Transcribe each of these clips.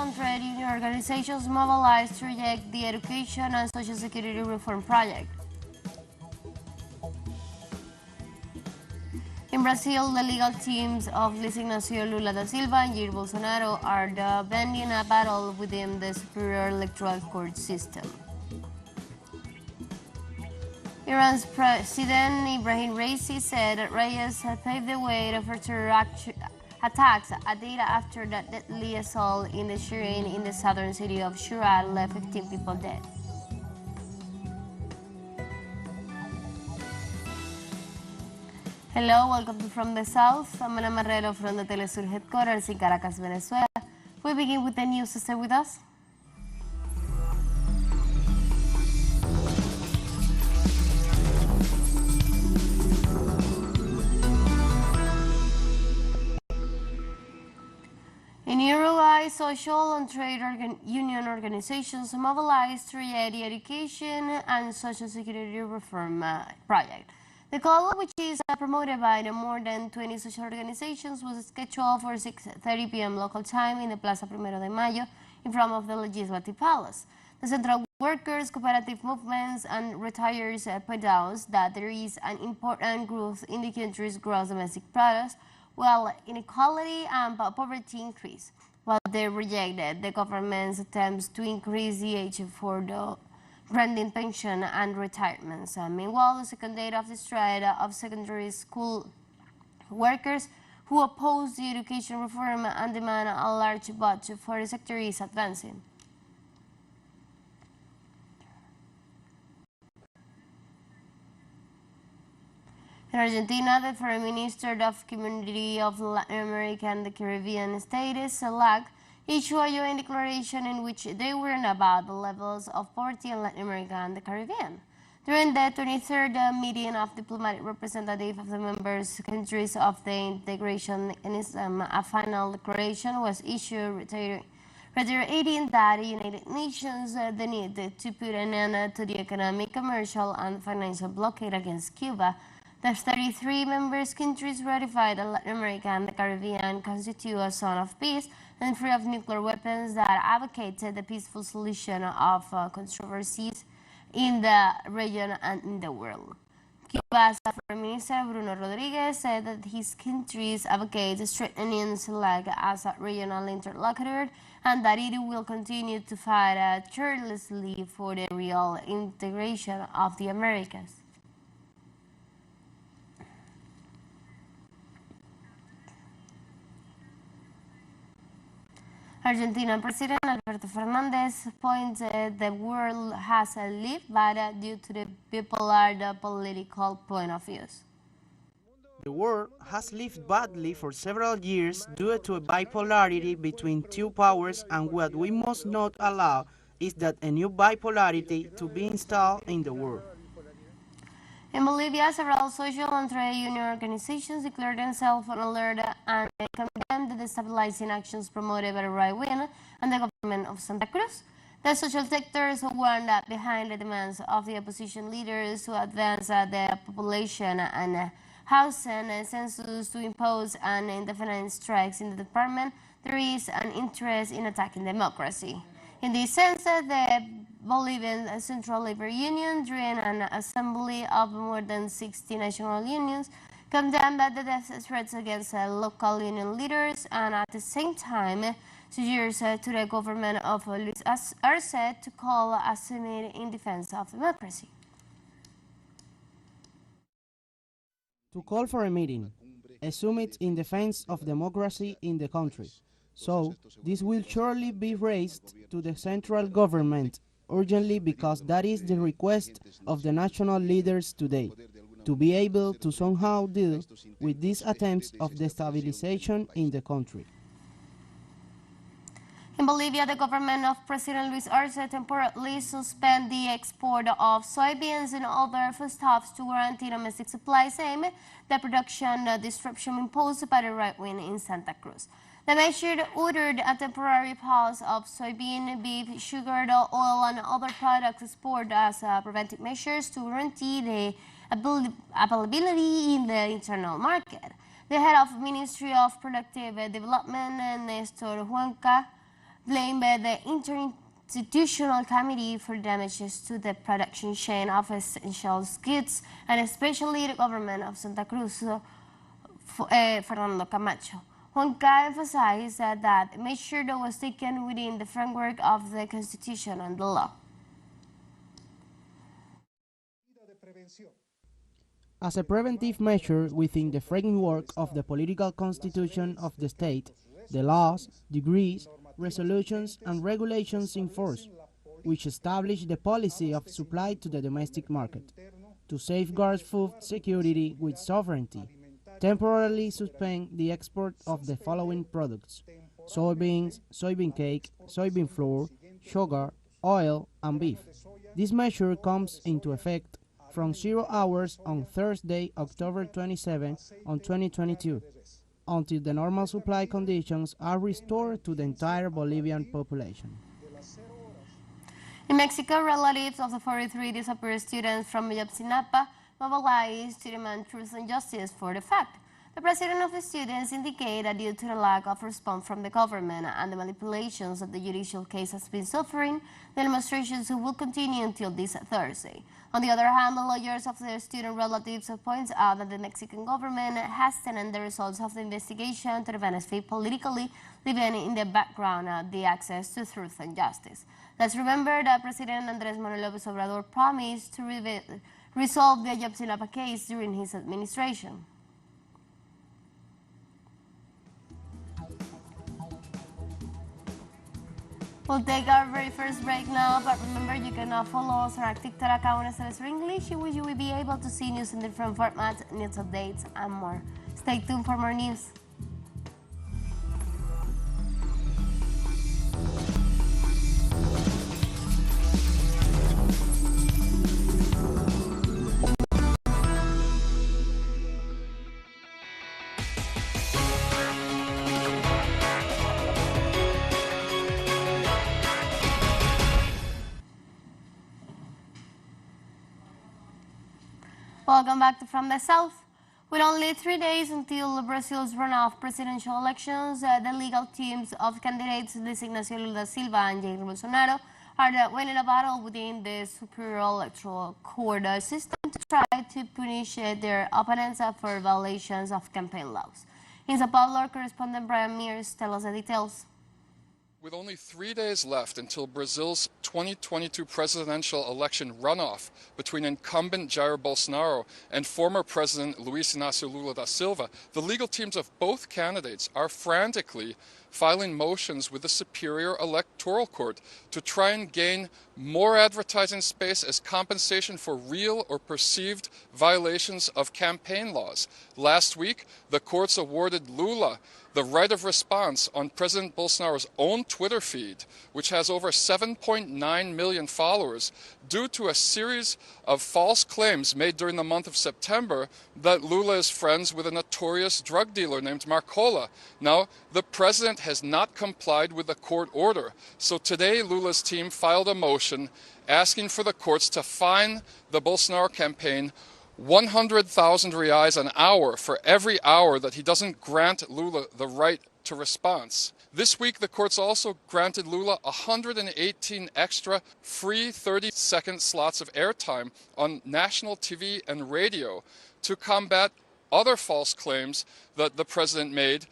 and trade union organizations mobilized to reject the education and social security reform project. In Brazil, the legal teams of Luiz Inácio Lula da Silva and Jair Bolsonaro are defending a battle within the superior electoral court system. Iran's President Ibrahim Raisi said that riots had paved the way for terror attacks a day after that deadly assault in the Shiraz in the southern city of Shiraz left 15 people dead. Hello, welcome to From the South. I'm Ana Marrero from the teleSUR headquarters in Caracas, Venezuela. We begin with the news. Stay with us. In Uruguay, social and trade union organizations mobilized to reject the education and social security reform project. The call, which is promoted by the more than 20 social organizations, was scheduled for 6:30 p.m. local time in the Plaza Primero de Mayo in front of the Legislative Palace. The Central Workers, Cooperative Movements, and Retirees point out that there is an important growth in the country's gross domestic product, while inequality and poverty increase. While they rejected the government's attempts to increase the age for the granting pension and retirements. Meanwhile, the second day of the strike of secondary school workers who oppose the education reform and demand a large budget for the sector is advancing. In Argentina, the Foreign Minister of Community of Latin America and the Caribbean states, CELAC, issued a joint declaration in which they warned about the levels of poverty in Latin America and the Caribbean. During the 23rd meeting of diplomatic representatives of the member countries of the integration mechanism, a final declaration was issued reiterating that the United Nations the need to put an end to the economic, commercial, and financial blockade against Cuba. The 33 member countries ratified that Latin America and the Caribbean constitute a zone of peace and free of nuclear weapons that advocated the peaceful solution of controversies in the region and in the world. Cuba's Foreign Minister Bruno Rodriguez said that his countries advocate strengthening CELAC as a regional interlocutor and that it will continue to fight tirelessly for the real integration of the Americas. Argentine President Alberto Fernández pointed the world has lived bad due to the bipolar political point of views. The world has lived badly for several years due to a bipolarity between two powers, and what we must not allow is that a new bipolarity to be installed in the world. In Bolivia, several social and trade union organizations declared themselves on alert and condemned the destabilizing actions promoted by the right wing and the government of Santa Cruz. The social sectors warned that behind the demands of the opposition leaders to advance the population and housing census to impose an indefinite strikes in the department, there is an interest in attacking democracy. In this sense, the Bolivian Central Labor Union, during an assembly of more than 60 national unions, condemned the death threats against local union leaders and at the same time suggests to the government of Luis Arce to call a summit in defense of democracy. To call for a meeting, a summit in defense of democracy in the country. So, this will surely be raised to the central government urgently because that is the request of the national leaders today, to be able to somehow deal with these attempts of destabilization in the country. In Bolivia, the government of President Luis Arce temporarily suspended the export of soybeans and other foodstuffs to guarantee domestic supplies amid the production disruption imposed by the right wing in Santa Cruz. The measure ordered a temporary pause of soybean, beef, sugar, oil, and other products export as preventive measures to guarantee the availability in the internal market. The head of Ministry of Productive Development, Nestor Huanca, blamed the Interinstitutional Committee for damages to the production chain of essential goods, and especially the government of Santa Cruz, Fernando Camacho. Juanca emphasized that the measure that was taken within the framework of the Constitution and the law. As a preventive measure within the framework of the political constitution of the state, the laws, decrees, resolutions and regulations in force, which establish the policy of supply to the domestic market, to safeguard food security with sovereignty, temporarily suspend the export of the following products: soybeans, soybean cake, soybean flour, sugar, oil, and beef. This measure comes into effect from 0 hours on Thursday, October 27, 2022, until the normal supply conditions are restored to the entire Bolivian population. In Mexico, relatives of the 43 disappeared students from Ayotzinapa mobilized to demand truth and justice for the fact. The president of the students indicated that due to the lack of response from the government and the manipulations that the judicial case has been suffering, the demonstrations will continue until this Thursday. On the other hand, the lawyers of the student relatives point out that the Mexican government has tendered the results of the investigation to the benefit politically, leaving in the background the access to truth and justice. Let's remember that President Andrés Manuel López Obrador promised to resolve the Ayotzinapa case during his administration. We'll take our very first break now, but remember you can now follow us on our TikTok account as English, in which you will be able to see news in different formats, news updates, and more. Stay tuned for more news. Welcome back to From the South. With only 3 days until Brazil's runoff presidential elections, the legal teams of candidates Luis Ignacio Lula da Silva and Jair Bolsonaro are winning a battle within the Superior Electoral Court system to try to punish their opponents for violations of campaign laws. In Sao Paulo, correspondent Brian Mears tells us the details. With only 3 days left until Brazil's 2022 presidential election runoff between incumbent Jair Bolsonaro and former President Luis Inácio Lula da Silva, the legal teams of both candidates are frantically filing motions with the Superior Electoral Court to try and gain more advertising space as compensation for real or perceived violations of campaign laws. Last week, the courts awarded Lula the right of response on President Bolsonaro's own Twitter feed, which has over 7.9 million followers, due to a series of false claims made during the month of September that Lula is friends with a notorious drug dealer named Marcola. Now, the president has not complied with the court order, so today Lula's team filed a motion asking for the courts to fine the Bolsonaro campaign 100,000 reais an hour for every hour that he doesn't grant Lula the right to response. This week, the courts also granted Lula 118 extra free 30-second slots of airtime on national TV and radio to combat other false claims that the president made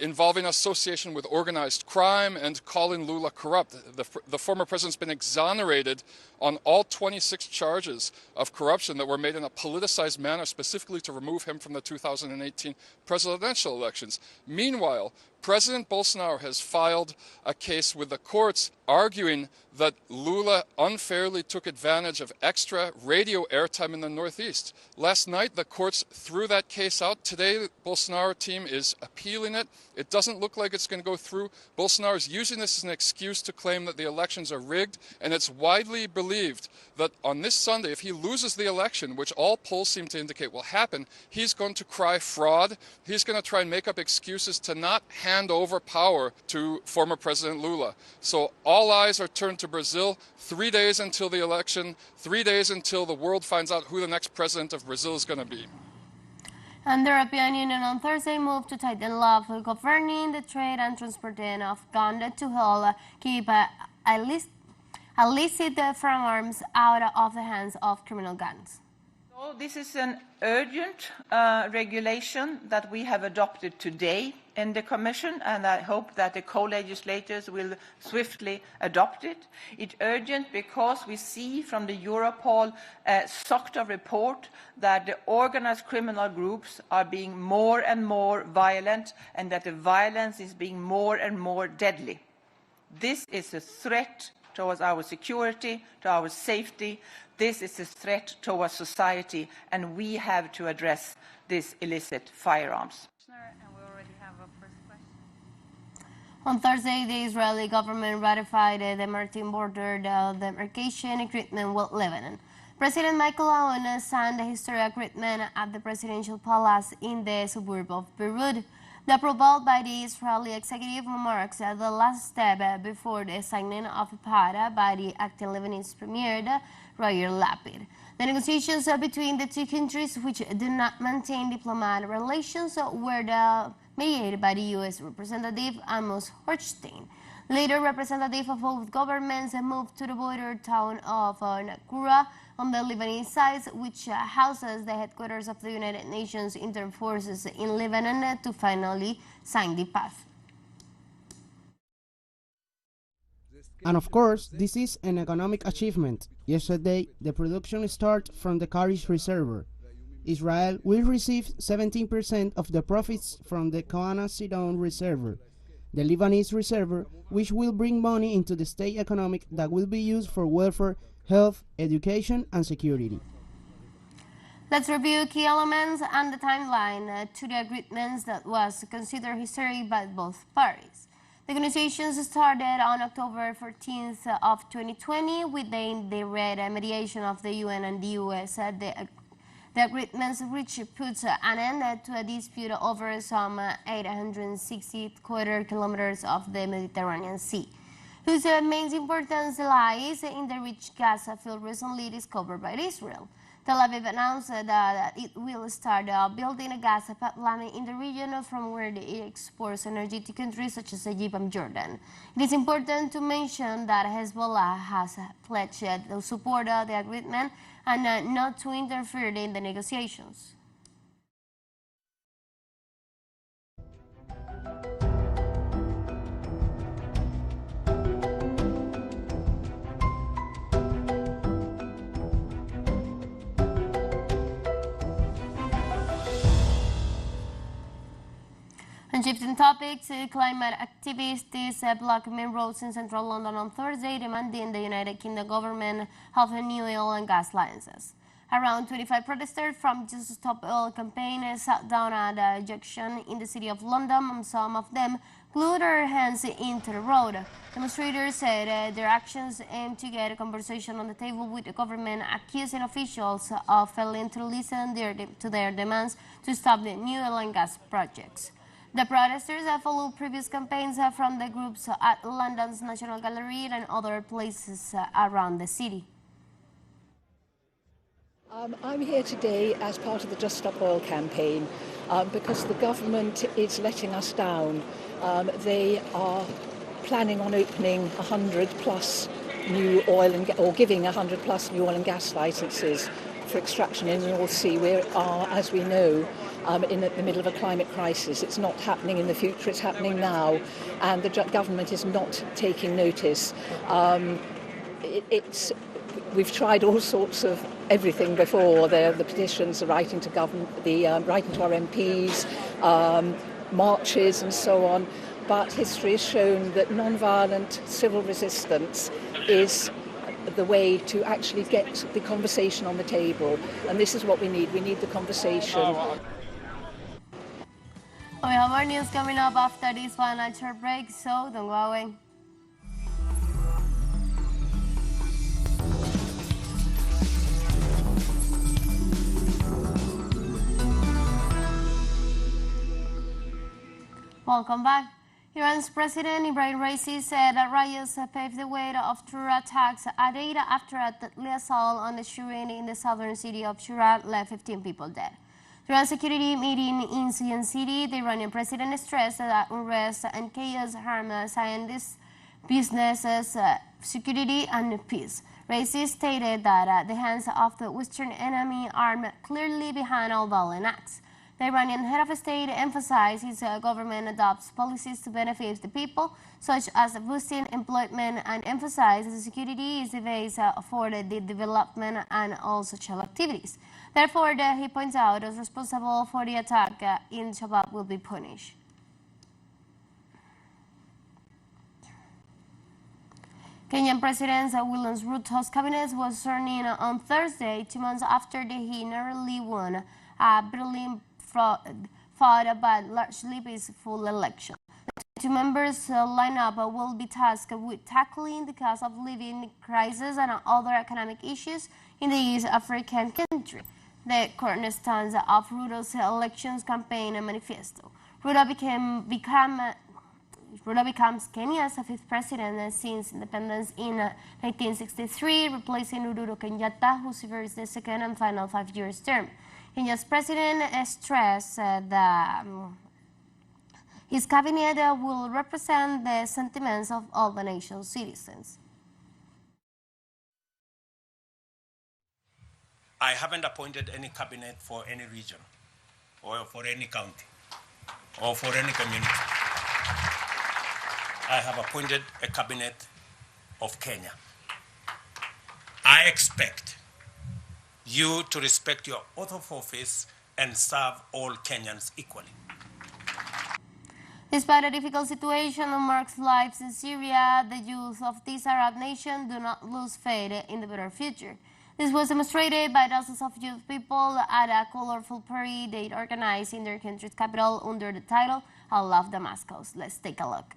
involving association with organized crime and calling Lula corrupt. The former president's been exonerated on all 26 charges of corruption that were made in a politicized manner specifically to remove him from the 2018 presidential elections. Meanwhile, President Bolsonaro has filed a case with the courts arguing that Lula unfairly took advantage of extra radio airtime in the Northeast. Last night, the courts threw that case out. Today, the Bolsonaro team is appealing it. It doesn't look like it's going to go through. Bolsonaro is using this as an excuse to claim that the elections are rigged, and it's widely believed that on this Sunday, if he loses the election, which all polls seem to indicate will happen, he's going to cry fraud. He's going to try and make up excuses to not hand over power to former President Lula. So all eyes are turned to Brazil. 3 days until the election, 3 days until the world finds out who the next president of Brazil is going to be. And the European Union on Thursday moved to tighten law for governing the trade and transporting of guns to help keep illicit firearms out of the hands of criminal gangs. So this is an urgent regulation that we have adopted today in the Commission, and I hope that the co-legislators will swiftly adopt it. It's urgent because we see from the Europol SOCTA report that the organized criminal groups are being more and more violent, and that the violence is being more and more deadly. This is a threat towards our security, to our safety. This is a threat towards society, and we have to address these illicit firearms. On Thursday, the Israeli government ratified the maritime border demarcation agreement with Lebanon. President Michael Owen signed the historic agreement at the presidential palace in the suburb of Beirut. The approval by the Israeli executive marks the last step before the signing of a PADA by the acting Lebanese Premier Yair Lapid. The negotiations between the two countries, which do not maintain diplomatic relations, were mediated by the U.S. Representative Amos Hochstein. Later, representatives of both governments moved to the border town of Nakura on the Lebanese side, which houses the headquarters of the United Nations Interim Forces in Lebanon, to finally sign the path. And of course, this is an economic achievement. Yesterday, the production started from the Karish reservoir. Israel will receive 17% of the profits from the Koana Sidon reservoir, the Lebanese reservoir, which will bring money into the state economic that will be used for welfare, health, education, and security. Let's review key elements and the timeline to the agreements that was considered historic by both parties. The negotiations started on October 14th of 2020 with the indirect mediation of the UN and the US. The agreements which puts an end to a dispute over some 860 square kilometers of the Mediterranean Sea, whose main importance lies in the rich gas field recently discovered by Israel. Tel Aviv announced that it will start building a gas pipeline in the region from where it exports energy to countries such as Egypt and Jordan. It is important to mention that Hezbollah has pledged to support the agreement and not to interfere in the negotiations. And shifting topics, climate activists blocked main roads in central London on Thursday, demanding the United Kingdom government have new oil and gas licenses. Around 25 protesters from Just Stop Oil campaign sat down at a junction in the city of London, and some of them glued their hands into the road. Demonstrators said their actions aim to get a conversation on the table with the government, accusing officials of failing to listen to their demands to stop the new oil and gas projects. The protesters have followed previous campaigns from the groups at London's National Gallery and other places around the city. I'm here today as part of the Just Stop Oil campaign because the government is letting us down. They are planning on opening 100 plus new oil or giving 100 plus new oil and gas licenses for extraction in the North Sea. We are, as we know, in the middle of a climate crisis. It's not happening in the future, it's happening now, and the government is not taking notice. We've tried all sorts of everything before. The petitions, the writing to government, writing to our MPs, marches and so on. But history has shown that non-violent civil resistance is the way to actually get the conversation on the table. And this is what we need. We need the conversation. We have more news coming up after this one short break, so don't go away. Welcome back. Iran's President Ibrahim Raisi said that riots paved the way of terror attacks a day after a deadly assault on the Shireen in the southern city of Shiraz left 15 people dead. During a security meeting in Suyan City, the Iranian president stressed that unrest and chaos harm scientists, businesses, security, and peace. Raisi stated that the hands of the Western enemy are clearly behind all violent acts. The Iranian head of state emphasized his government adopts policies to benefit the people, such as boosting employment, and emphasized that security is the base for the development and all social activities. Therefore, he points out those responsible for the attack in Shabab will be punished. Kenyan President William Ruto's cabinet was sworn in on Thursday, 2 months after he narrowly won a Berlin fought but largely peaceful election. The 2 members lineup will be tasked with tackling the cost of living crisis and other economic issues in the East African country, the cornerstones of Ruto's elections campaign and manifesto. Ruto becomes Kenya's fifth president since independence in 1963, replacing Uhuru Kenyatta, who serves the second and final 5-year term. Kenya's president stressed that his cabinet will represent the sentiments of all the nation's citizens. I haven't appointed any cabinet for any region, or for any county, or for any community. I have appointed a cabinet of Kenya. I expect you to respect your oath of office and serve all Kenyans equally. Despite a difficult situation that marks lives in Syria, the youth of this Arab nation do not lose faith in the better future. This was demonstrated by dozens of youth people at a colorful parade they organized in their country's capital under the title I Love Damascus. Let's take a look.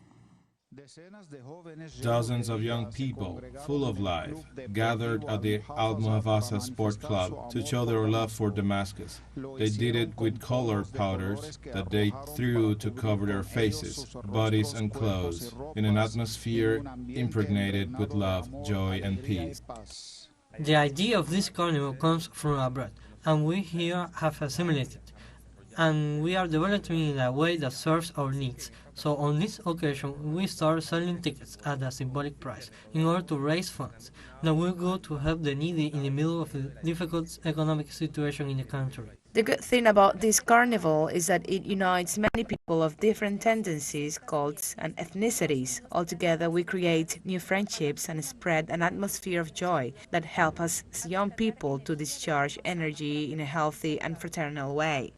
Dozens of young people, full of life, gathered at the Al Muhafasa Sport Club to show their love for Damascus. They did it with colored powders that they threw to cover their faces, bodies and clothes, in an atmosphere impregnated with love, joy and peace. The idea of this carnival comes from abroad, and we here have assimilated, and we are developing in a way that serves our needs. So on this occasion, we start selling tickets at a symbolic price in order to raise funds that will go to help the needy in the middle of a difficult economic situation in the country. The good thing about this carnival is that it unites many people of different tendencies, cults, and ethnicities. Altogether, we create new friendships and spread an atmosphere of joy that help us as young people to discharge energy in a healthy and fraternal way.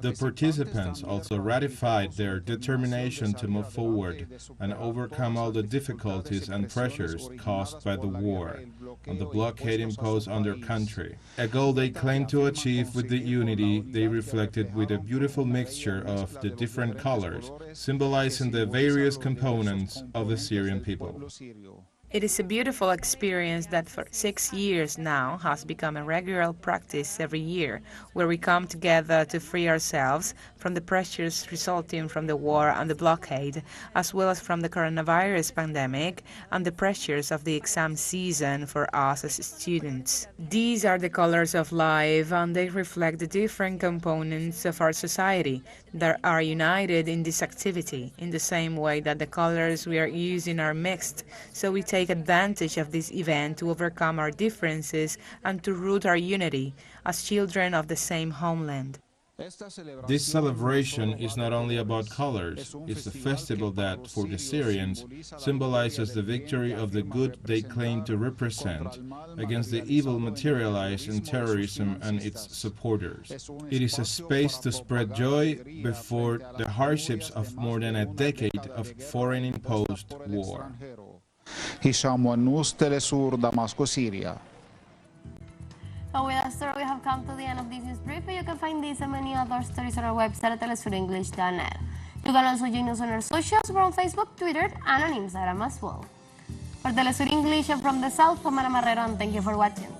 The participants also ratified their determination to move forward and overcome all the difficulties and pressures caused by the war and the blockade imposed on their country, a goal they claimed to achieve with the unity they reflected with a beautiful mixture of the different colors, symbolizing the various components of the Syrian people. It is a beautiful experience that for 6 years now has become a regular practice every year, where we come together to free ourselves from the pressures resulting from the war and the blockade, as well as from the coronavirus pandemic and the pressures of the exam season for us as students. These are the colors of life, and they reflect the different components of our society that are united in this activity, in the same way that the colors we are using are mixed, so we take advantage of this event to overcome our differences and to root our unity as children of the same homeland. This celebration is not only about colors, it's a festival that, for the Syrians, symbolizes the victory of the good they claim to represent against the evil materialized in terrorism and its supporters. It is a space to spread joy before the hardships of more than a decade of foreign-imposed war. Hisham News, teleSUR, Damascus, Syria. So with that story, we have come to the end of this news brief. You can find this and many other stories on our website at telesurenglish.net. You can also join us on our socials. We're on Facebook, Twitter, and on Instagram as well. For teleSUR English and from the South, I'm Ana Marrero, and thank you for watching.